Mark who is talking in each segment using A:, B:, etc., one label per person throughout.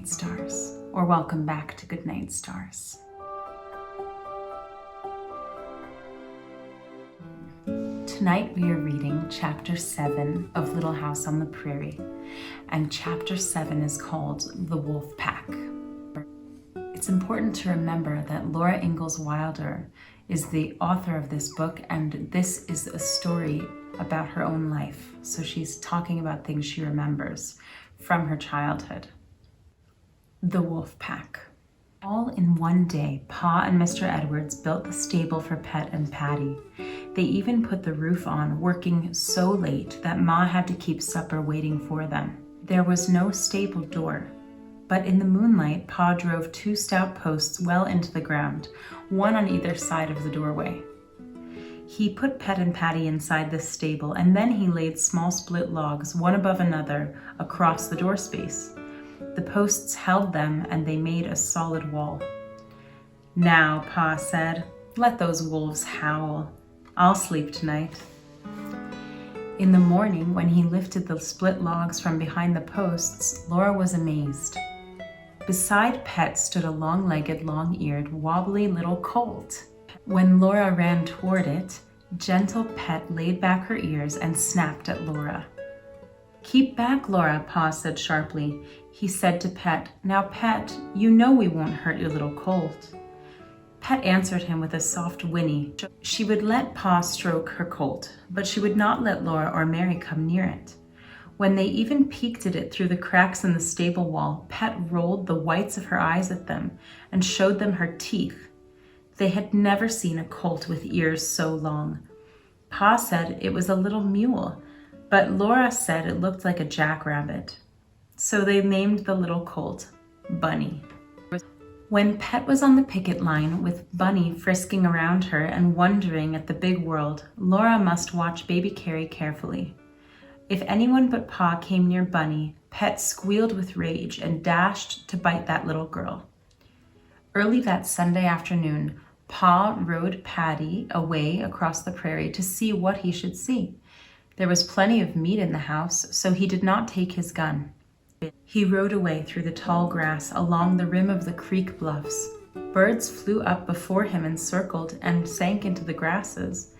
A: Goodnight Stars, or welcome back to Goodnight Stars. Tonight we are reading Chapter 7 of Little House on the Prairie, and Chapter 7 is called The Wolf Pack. It's important to remember that Laura Ingalls Wilder is the author of this book, and this is a story about her own life. So she's talking about things she remembers from her childhood. The Wolf Pack. All in one day, Pa and Mr. Edwards built the stable for Pet and Patty. They even put the roof on, working so late that Ma had to keep supper waiting for them. There was no stable door, but in the moonlight, Pa drove 2 stout posts well into the ground, one on either side of the doorway. He put Pet and Patty inside the stable, and then he laid small split logs, one above another, across the door space. The posts held them, and they made a solid wall. "Now," Pa said, "let those wolves howl. I'll sleep tonight." In the morning, when he lifted the split logs from behind the posts, Laura was amazed. Beside Pet stood a long-legged, long-eared, wobbly little colt. When Laura ran toward it, gentle Pet laid back her ears and snapped at Laura. "Keep back, Laura," Pa said sharply. He said to Pet, "Now, Pet, you know we won't hurt your little colt." Pet answered him with a soft whinny. She would let Pa stroke her colt, but she would not let Laura or Mary come near it. When they even peeked at it through the cracks in the stable wall, Pet rolled the whites of her eyes at them and showed them her teeth. They had never seen a colt with ears so long. Pa said it was a little mule, but Laura said it looked like a jackrabbit. So they named the little colt Bunny. When Pet was on the picket line with Bunny frisking around her and wondering at the big world, Laura must watch baby Carrie carefully. If anyone but Pa came near Bunny, Pet squealed with rage and dashed to bite that little girl. Early that Sunday afternoon, Pa rode Patty away across the prairie to see what he should see. There was plenty of meat in the house, so he did not take his gun. He rode away through the tall grass along the rim of the creek bluffs. Birds flew up before him and circled and sank into the grasses.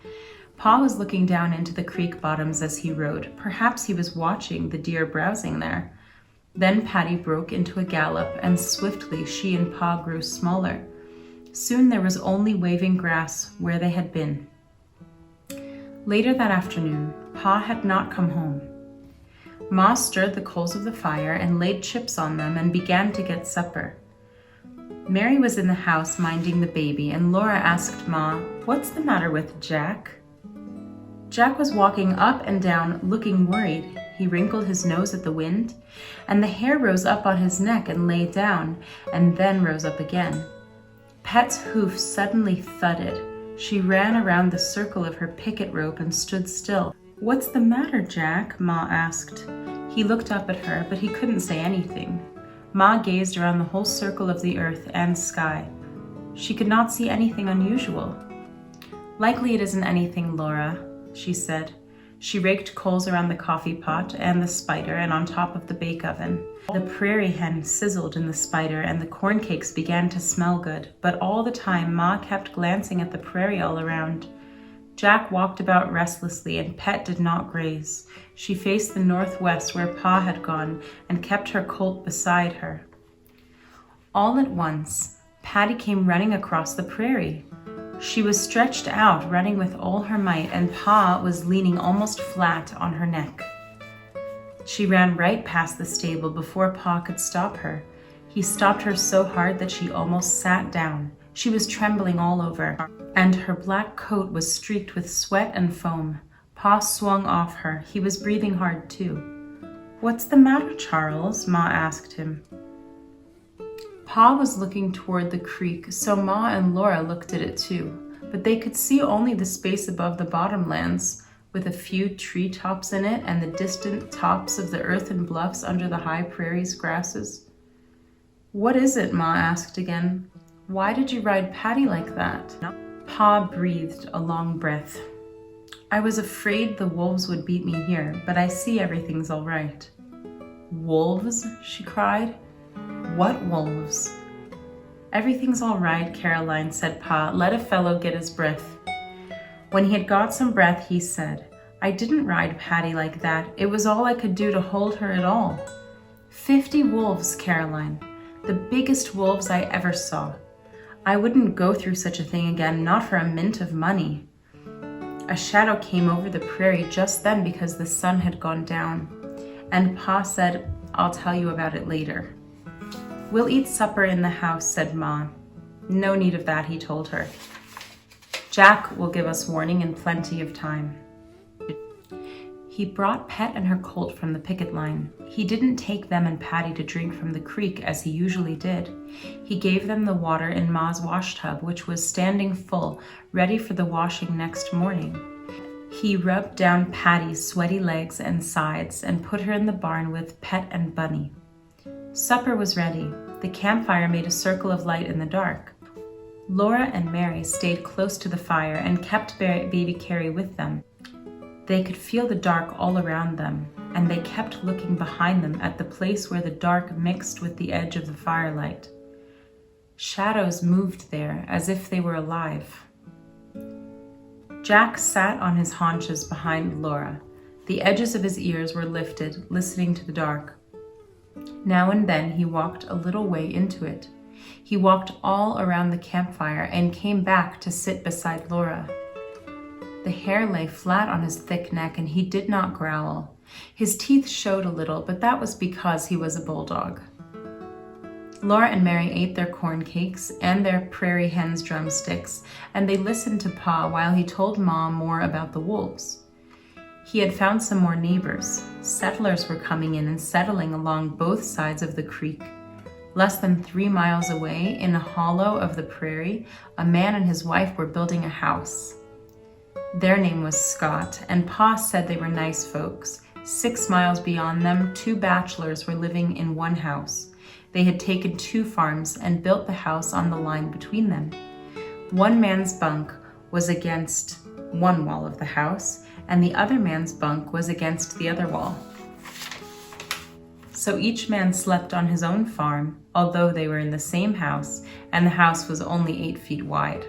A: Pa was looking down into the creek bottoms as he rode. Perhaps he was watching the deer browsing there. Then Patty broke into a gallop, and swiftly she and Pa grew smaller. Soon there was only waving grass where they had been. Later that afternoon, Pa had not come home. Ma stirred the coals of the fire and laid chips on them and began to get supper. Mary was in the house minding the baby, and Laura asked Ma, "What's the matter with Jack?" Jack was walking up and down, looking worried. He wrinkled his nose at the wind, and the hair rose up on his neck and lay down, and then rose up again. Pet's hoof suddenly thudded. She ran around the circle of her picket rope and stood still. "What's the matter, Jack?" Ma asked. He looked up at her, but he couldn't say anything. Ma gazed around the whole circle of the earth and sky. She could not see anything unusual. "Likely it isn't anything, Laura," she said. She raked coals around the coffee pot and the spider and on top of the bake oven. The prairie hen sizzled in the spider, and the corn cakes began to smell good, but all the time Ma kept glancing at the prairie all around. Jack walked about restlessly, and Pet did not graze. She faced the northwest where Pa had gone and kept her colt beside her. All at once, Patty came running across the prairie. She was stretched out, running with all her might, and Pa was leaning almost flat on her neck. She ran right past the stable before Pa could stop her. He stopped her so hard that she almost sat down. She was trembling all over, and her black coat was streaked with sweat and foam. Pa swung off her. He was breathing hard too. "What's the matter, Charles?" Ma asked him. Pa was looking toward the creek, so Ma and Laura looked at it too, but they could see only the space above the bottomlands, with a few treetops in it and the distant tops of the earthen bluffs under the high prairie's grasses. "What is it?" Ma asked again. "Why did you ride Patty like that?" Pa breathed a long breath. "I was afraid the wolves would beat me here, but I see everything's all right." "Wolves?" she cried. What wolves? Everything's all right, Caroline, said Pa. Let a fellow get his breath. When he had got some breath, he said, I didn't ride Patty like that. It was all I could do to hold her at all. 50 wolves, Caroline. The biggest wolves I ever saw. I wouldn't go through such a thing again, not for a mint of money. A shadow came over the prairie just then because the sun had gone down, and Pa said, I'll tell you about it later. We'll eat supper in the house, said Ma. No need of that, he told her. Jack will give us warning in plenty of time. He brought Pet and her colt from the picket line. He didn't take them and Patty to drink from the creek as he usually did. He gave them the water in Ma's wash tub, which was standing full, ready for the washing next morning. He rubbed down Patty's sweaty legs and sides and put her in the barn with Pet and Bunny. Supper was ready. The campfire made a circle of light in the dark. Laura and Mary stayed close to the fire and kept baby Carrie with them. They could feel the dark all around them, and they kept looking behind them at the place where the dark mixed with the edge of the firelight. Shadows moved there as if they were alive. Jack sat on his haunches behind Laura. The edges of his ears were lifted, listening to the dark. Now and then he walked a little way into it. He walked all around the campfire and came back to sit beside Laura. The hair lay flat on his thick neck and he did not growl. His teeth showed a little, but that was because he was a bulldog. Laura and Mary ate their corn cakes and their prairie hen's drumsticks, and they listened to Pa while he told Mom more about the wolves. He had found some more neighbors. Settlers were coming in and settling along both sides of the creek. Less than 3 miles away, in a hollow of the prairie, a man and his wife were building a house. Their name was Scott, and Pa said they were nice folks. 6 miles beyond them, 2 bachelors were living in one house. They had taken 2 farms and built the house on the line between them. One man's bunk was against one wall of the house, and the other man's bunk was against the other wall. So each man slept on his own farm, although they were in the same house, and the house was only 8 feet wide.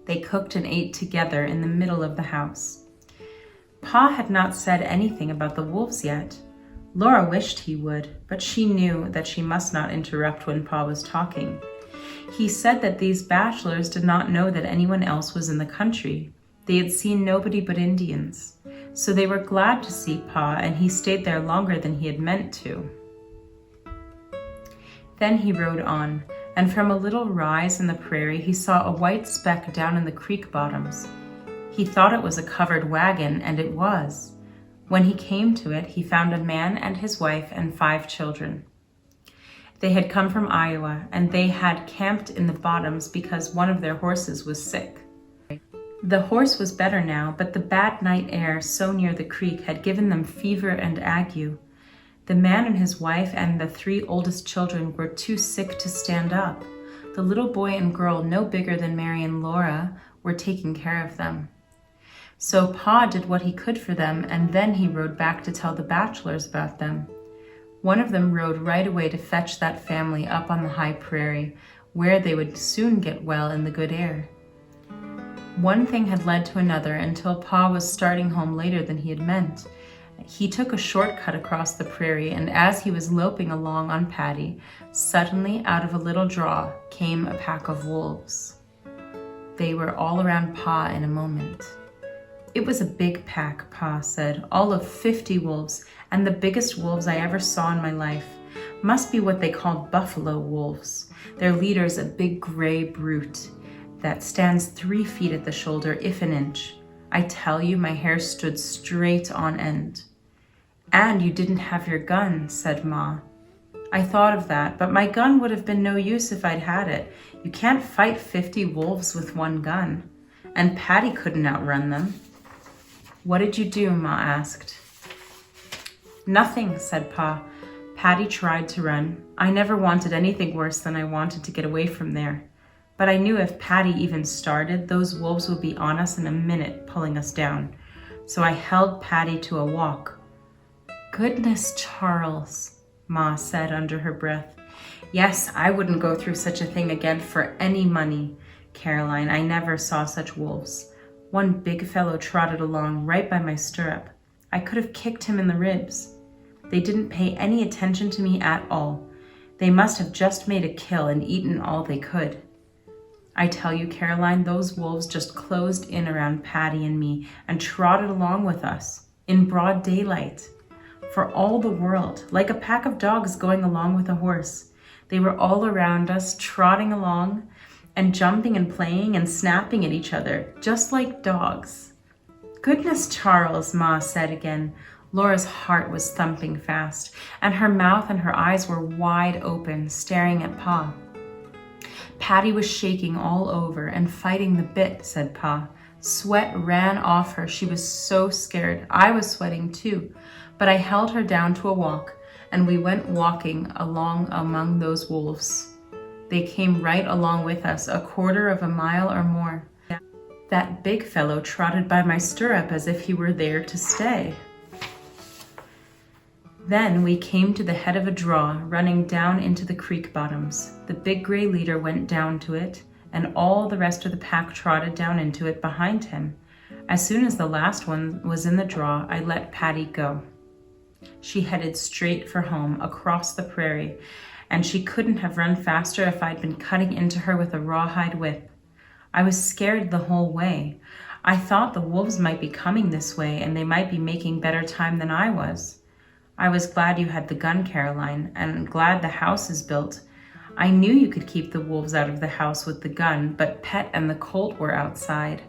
A: They cooked and ate together in the middle of the house. Pa had not said anything about the wolves yet. Laura wished he would, but she knew that she must not interrupt when Pa was talking. He said that these bachelors did not know that anyone else was in the country. They had seen nobody but Indians. So they were glad to see Pa, and he stayed there longer than he had meant to. Then he rode on, and from a little rise in the prairie, he saw a white speck down in the creek bottoms. He thought it was a covered wagon, and it was. When he came to it, he found a man and his wife and 5 children. They had come from Iowa, and they had camped in the bottoms because one of their horses was sick. The horse was better now, but the bad night air so near the creek had given them fever and ague. The man and his wife and the 3 oldest children were too sick to stand up. The little boy and girl, no bigger than Mary and Laura, were taking care of them. So Pa did what he could for them, and then he rode back to tell the bachelors about them. One of them rode right away to fetch that family up on the high prairie, where they would soon get well in the good air. One thing had led to another until Pa was starting home later than he had meant. He took a shortcut across the prairie, and as he was loping along on Patty, suddenly out of a little draw came a pack of wolves. They were all around Pa in a moment. It was a big pack, Pa said, all of 50 wolves, and the biggest wolves I ever saw in my life. Must be what they called buffalo wolves. Their leader's a big gray brute that stands 3 feet at the shoulder, if an inch. I tell you, my hair stood straight on end. And you didn't have your gun, said Ma. I thought of that, but my gun would have been no use if I'd had it. You can't fight 50 wolves with one gun. And Patty couldn't outrun them. What did you do? Ma asked. Nothing, said Pa. Patty tried to run. I never wanted anything worse than I wanted to get away from there. But I knew if Patty even started, those wolves would be on us in a minute, pulling us down. So I held Patty to a walk. Goodness, Charles. Ma said under her breath. Yes, I wouldn't go through such a thing again for any money, Caroline. I never saw such wolves. One big fellow trotted along right by my stirrup. I could have kicked him in the ribs. They didn't pay any attention to me at all. They must have just made a kill and eaten all they could. I tell you, Caroline, those wolves just closed in around Patty and me and trotted along with us in broad daylight. For all the world, like a pack of dogs going along with a horse. They were all around us, trotting along and jumping and playing and snapping at each other, just like dogs. Goodness, Charles, Ma said again. Laura's heart was thumping fast, and her mouth and her eyes were wide open, staring at Pa. Patty was shaking all over and fighting the bit, said Pa. Sweat ran off her. She was so scared. I was sweating too, but I held her down to a walk, and we went walking along among those wolves. They came right along with us, a quarter of a mile or more. That big fellow trotted by my stirrup as if he were there to stay. Then we came to the head of a draw running down into the creek bottoms. The big gray leader went down to it, and all the rest of the pack trotted down into it behind him. As soon as the last one was in the draw, I let Patty go. She headed straight for home, across the prairie, and she couldn't have run faster if I'd been cutting into her with a rawhide whip. I was scared the whole way. I thought the wolves might be coming this way, and they might be making better time than I was. I was glad you had the gun, Caroline, and glad the house is built. I knew you could keep the wolves out of the house with the gun, but Pet and the colt were outside.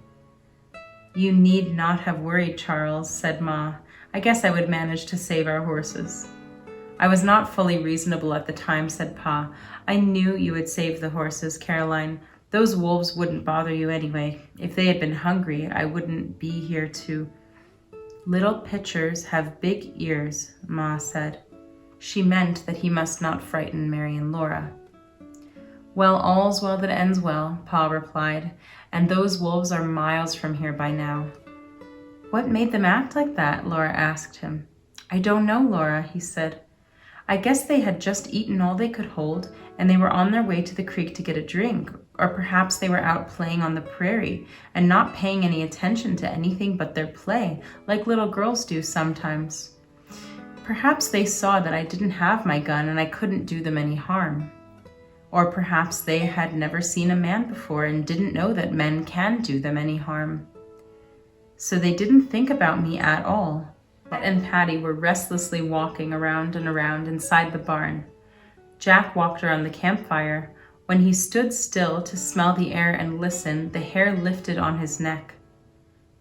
A: You need not have worried, Charles, said Ma. I guess I would manage to save our horses. I was not fully reasonable at the time, said Pa. I knew you would save the horses, Caroline. Those wolves wouldn't bother you anyway. If they had been hungry, I wouldn't be here to... Little pitchers have big ears, Ma said. She meant that he must not frighten Mary and Laura. Well, all's well that ends well, Pa replied, and those wolves are miles from here by now. What made them act like that? Laura asked him. I don't know, Laura, he said. I guess they had just eaten all they could hold, and they were on their way to the creek to get a drink, or perhaps they were out playing on the prairie and not paying any attention to anything but their play, like little girls do sometimes. Perhaps they saw that I didn't have my gun and I couldn't do them any harm. Or perhaps they had never seen a man before and didn't know that men can do them any harm. So they didn't think about me at all. Pet and Patty were restlessly walking around and around inside the barn. Jack walked around the campfire. When he stood still to smell the air and listen, the hair lifted on his neck.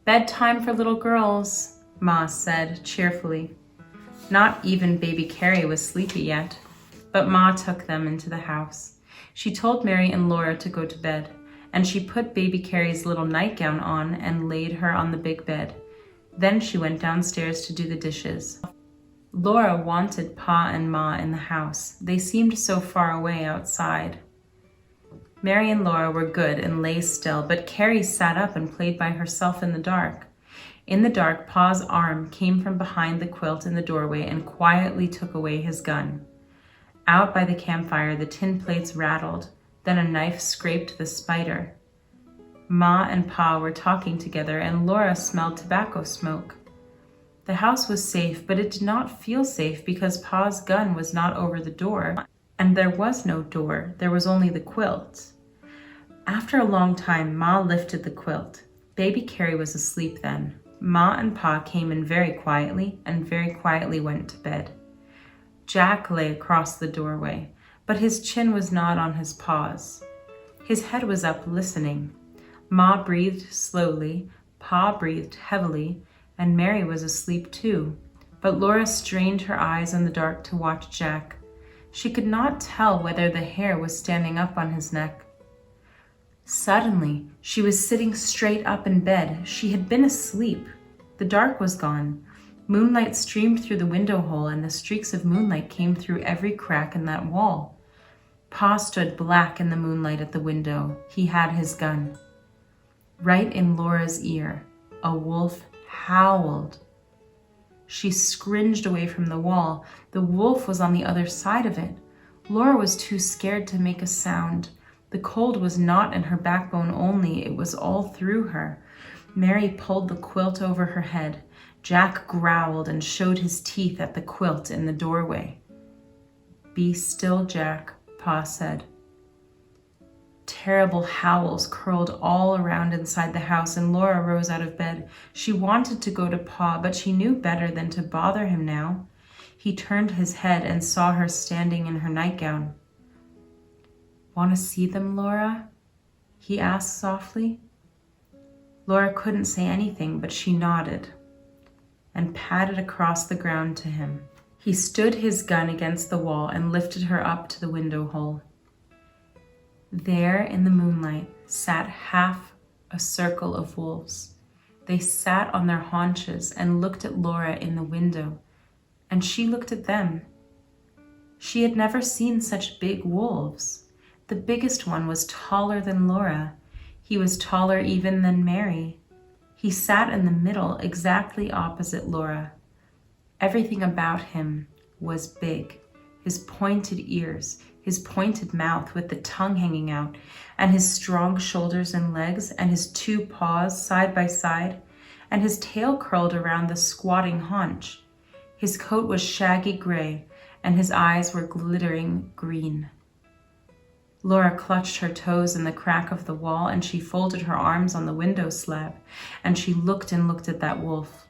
A: Bedtime for little girls, Ma said cheerfully. Not even baby Carrie was sleepy yet, but Ma took them into the house. She told Mary and Laura to go to bed, and she put baby Carrie's little nightgown on and laid her on the big bed. Then she went downstairs to do the dishes. Laura wanted Pa and Ma in the house. They seemed so far away outside. Mary and Laura were good and lay still, but Carrie sat up and played by herself in the dark. In the dark, Pa's arm came from behind the quilt in the doorway and quietly took away his gun. Out by the campfire, the tin plates rattled. Then a knife scraped the spider. Ma and Pa were talking together, and Laura smelled tobacco smoke. The house was safe, but it did not feel safe because Pa's gun was not over the door, and there was no door. There was only the quilt. After a long time, Ma lifted the quilt. Baby Carrie was asleep then. Ma and Pa came in very quietly and very quietly went to bed. Jack lay across the doorway, but his chin was not on his paws. His head was up listening. Ma breathed slowly, Pa breathed heavily, and Mary was asleep too. But Laura strained her eyes in the dark to watch Jack. She could not tell whether the hair was standing up on his neck. Suddenly, she was sitting straight up in bed. She had been asleep. The dark was gone. Moonlight streamed through the window hole, and the streaks of moonlight came through every crack in that wall. Pa stood black in the moonlight at the window. He had his gun. Right in Laura's ear, a wolf howled. She scringed away from the wall. The wolf was on the other side of it. Laura was too scared to make a sound. The cold was not in her backbone only, it was all through her. Mary pulled the quilt over her head. Jack growled and showed his teeth at the quilt in the doorway. "Be still, Jack," Pa said. Terrible howls curled all around inside the house, and Laura rose out of bed. She wanted to go to Pa, but she knew better than to bother him now. He turned his head and saw her standing in her nightgown. "Want to see them, Laura?" he asked softly. Laura couldn't say anything, but she nodded and padded across the ground to him. He stood his gun against the wall and lifted her up to the window hole. There in the moonlight sat half a circle of wolves. They sat on their haunches and looked at Laura in the window, and she looked at them. She had never seen such big wolves. The biggest one was taller than Laura. He was taller even than Mary. He sat in the middle, exactly opposite Laura. Everything about him was big. His pointed ears, his pointed mouth with the tongue hanging out, and his strong shoulders and legs, and his two paws side by side, and his tail curled around the squatting haunch. His coat was shaggy gray, and his eyes were glittering green. Laura clutched her toes in the crack of the wall, and she folded her arms on the window slab, and she looked and looked at that wolf.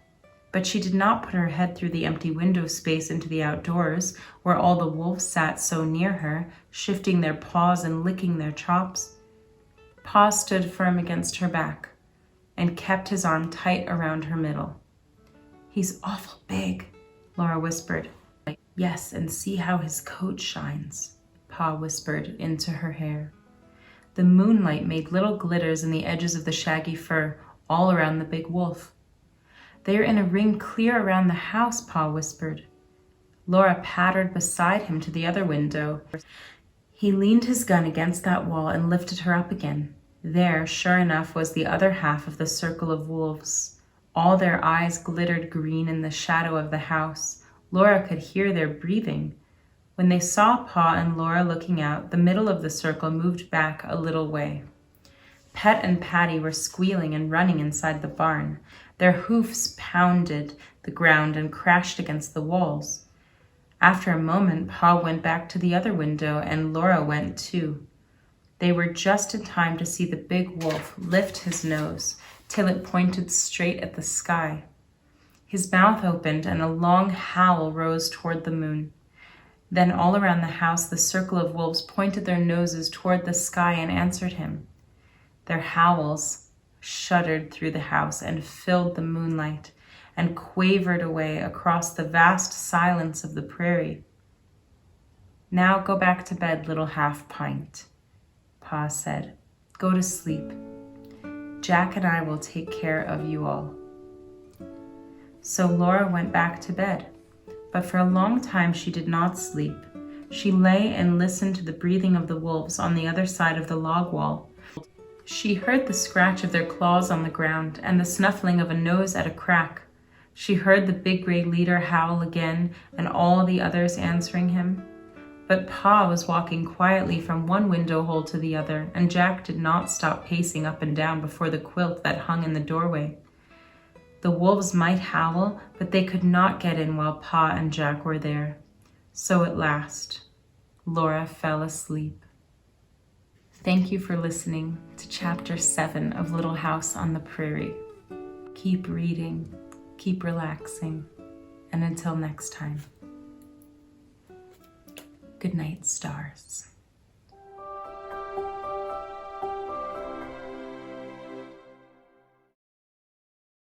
A: But she did not put her head through the empty window space into the outdoors, where all the wolves sat so near her, shifting their paws and licking their chops. Pa stood firm against her back and kept his arm tight around her middle. "He's awful big," Laura whispered. "Yes, and see how his coat shines," Pa whispered into her hair. The moonlight made little glitters in the edges of the shaggy fur all around the big wolf. "They're in a ring clear around the house," Pa whispered. Laura pattered beside him to the other window. He leaned his gun against that wall and lifted her up again. There, sure enough, was the other half of the circle of wolves. All their eyes glittered green in the shadow of the house. Laura could hear their breathing. When they saw Pa and Laura looking out, the middle of the circle moved back a little way. Pet and Patty were squealing and running inside the barn. Their hoofs pounded the ground and crashed against the walls. After a moment, Pa went back to the other window, and Laura went too. They were just in time to see the big wolf lift his nose till it pointed straight at the sky. His mouth opened, and a long howl rose toward the moon. Then all around the house, the circle of wolves pointed their noses toward the sky and answered him. Their howls shuddered through the house and filled the moonlight and quavered away across the vast silence of the prairie. "Now go back to bed, little half-pint," Pa said. "Go to sleep. Jack and I will take care of you all." So Laura went back to bed, but for a long time she did not sleep. She lay and listened to the breathing of the wolves on the other side of the log wall. She heard the scratch of their claws on the ground and the snuffling of a nose at a crack. She heard the big gray leader howl again and all the others answering him. But Pa was walking quietly from one window hole to the other, and Jack did not stop pacing up and down before the quilt that hung in the doorway. The wolves might howl, but they could not get in while Pa and Jack were there. So at last, Laura fell asleep. Thank you for listening to Chapter 7 of Little House on the Prairie. Keep reading, keep relaxing, and until next time, good night, stars.